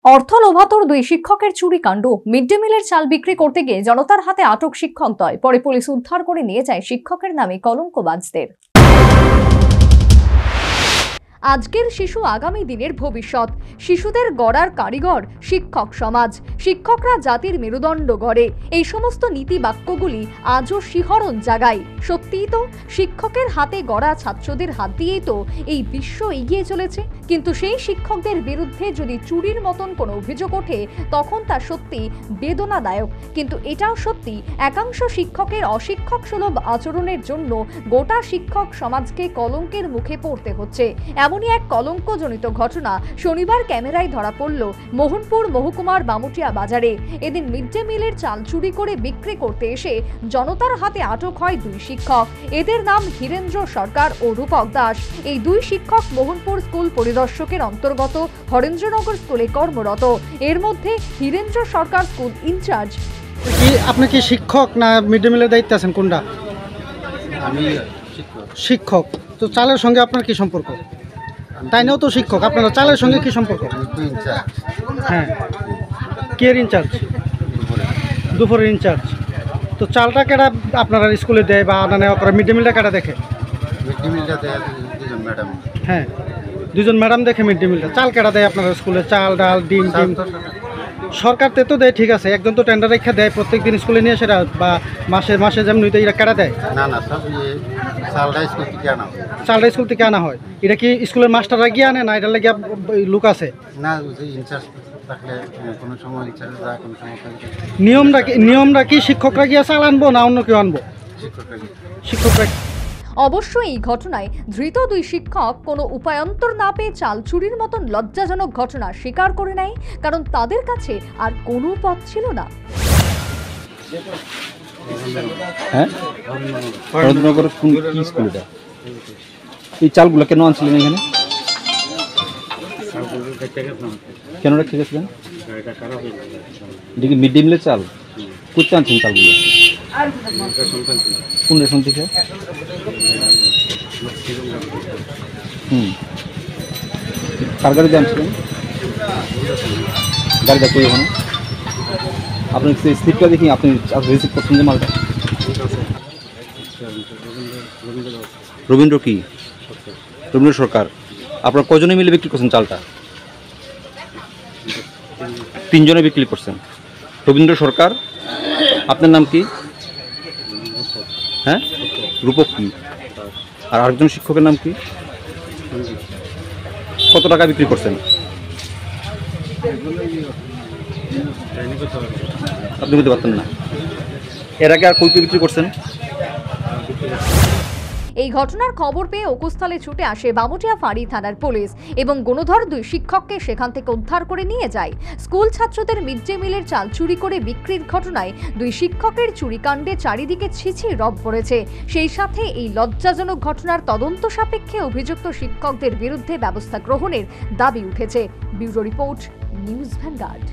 অর্থ লোভাতুর দুই শিক্ষকের চুরি কাণ্ড। মিড ডে মিলের চাল বিক্রি করতে গিয়ে জনতার হাতে আটক শিক্ষকদ্বয়। পরে পুলিশ উদ্ধার করে নিয়ে যায় শিক্ষকের নামে কলঙ্কবাজদের। আজকের শিশু আগামী দিনের ভবিষ্যৎ। শিশুদের গড়ার কারিগর শিক্ষক সমাজ। শিক্ষকরা জাতির মেরুদণ্ড গড়ে। এই সমস্ত নীতি বাক্যগুলি আজও শিহরণ জাগায়। সত্যিই তো শিক্ষকের হাতে গড়া ছাত্রদের হাত দিয়েই তো এই বিশ্ব এগিয়ে চলেছে। কিন্তু সেই শিক্ষকদের বিরুদ্ধে যদি চুরির মতন কোনো অভিযোগ ওঠে তখন তা সত্যি বেদনাদায়ক। কিন্তু এটাও সত্যি একাংশ শিক্ষকের অশিক্ষক সুলভ আচরণের জন্য গোটা শিক্ষক সমাজকে কলঙ্কের মুখে পড়তে হচ্ছে। এমনই এক কলঙ্কজনিত ঘটনা শনিবার ক্যামেরায় ধরা পড়ল মোহনপুর মহকুমার বামুটিয়া বাজারে। এদিন মিড ডে মিলের চাল চুরি করে বিক্রি করতে এসে জনতার হাতে আটক হয় দুই শিক্ষক। এদের নাম হীরেন্দ্র সরকার ও রূপক দাস। এই দুই শিক্ষক মোহনপুর স্কুল পরিদর্শকের অন্তর্গত হরেন্দ্রনগর স্কুলে কর্মরত। এর মধ্যে হীরেন্দ্র সরকার স্কুল ইনচার্জ। আপনি কি শিক্ষক না মিড ডে মিলের দায়িত্বে আছেন? কোনটা? আমি শিক্ষক। তো চালের সঙ্গে আপনার কি সম্পর্ক? তাই নাও তো শিক্ষক, আপনারা চালের সঙ্গে কি সম্পর্ক? হ্যাঁ, কে ইনচার্জ? দুপুরের ইনচার্জ। তো চালটা কেটা আপনারা স্কুলে দেয় বা আনা নেওয়া করে? মিড ডে মিলটা কেটা দেখে? মিড ডে মিলটা দেয় দুজন ম্যাডাম। হ্যাঁ, দুজন ম্যাডাম দেখে মিড ডে মিলটা। চাল কেটা দেয় আপনারা স্কুলে? চাল, ডাল, ডিম। সরকার তো দেয়, ঠিক আছে। একজন তো টেন্ডার রেখে দেয় প্রত্যেক দিন স্কুলে নিয়ে, সেটা বা মাসে যেমন এটা কেটা দেয়? না সব চালটা স্কুল থেকে আনা হয়। চালটা স্কুল থেকে আনা হয়। এটা কি স্কুলের মাস্টাররা গিয়ে আনে না এটা লাগে লোক আছে? না, ইনচার্জ থাকলে কোনো সময় ইনচার্জ যায়, কোনো সময় নিয়মটা কি শিক্ষকরা গিয়ে চাল আনবো না অন্য কেউ আনবো? শিক্ষকরা। অবশ্য এই ঘটনায় ধৃত দুই শিক্ষক কোনো উপায়ন্তর না পেয়ে চাল চুরির মতন লজ্জাজনক ঘটনা স্বীকার করে নেয়, কারণ তাদের কাছে আর কোনো পথ ছিল না। হ্যাঁ, হরেন্দ্রনগর কি স্কুল এটা? এই চালগুলো কেন আনছিলেন এখানে? কেন রেখে গেছিলেন? দেখি মিড ডে মিলের চাল করতে আনছেন চালগুলো? কোন রেশন থেকে? কার গাড়িতে আনছিলেন? গাড়িটা কই ওখানে? আপনার স্লিপটা দেখি আপনি রিসিভ করছেন যে মালটা। রবীন্দ্র কি? রবীন্দ্র সরকার। আপনার কজনে মিলে বিক্রি করছেন চালটা? তিনজনে বিক্রি করছেন। রবীন্দ্র সরকার। আপনার নাম কি? হ্যাঁ, রূপক কি? আর আরেকজন শিক্ষকের নাম কি? কত টাকা বিক্রি করছেন? আপনি বলতে পারতেন না? এর আগে আর কই বিক্রি করছেন? এই ঘটনার খবর পেয়ে ওকস্থলে ছুটে আসে বামুটিয়া ফাঁড়ি থানার পুলিশ এবং গণধর দুই শিক্ষককে সেখান থেকে উদ্ধার করে নিয়ে যায়। স্কুল ছাত্রদের মিড ডে মিলের চাল চুরি করে বিক্রির ঘটনায় দুই শিক্ষকের চুরিকাণ্ডে চারিদিকে ছিছি রব পড়েছে। সেই সাথে এই লজ্জাজনক ঘটনার তদন্ত সাপেক্ষে অভিযুক্ত শিক্ষকদের বিরুদ্ধে ব্যবস্থা গ্রহণের দাবি উঠেছে। Bureau report, news vanguard.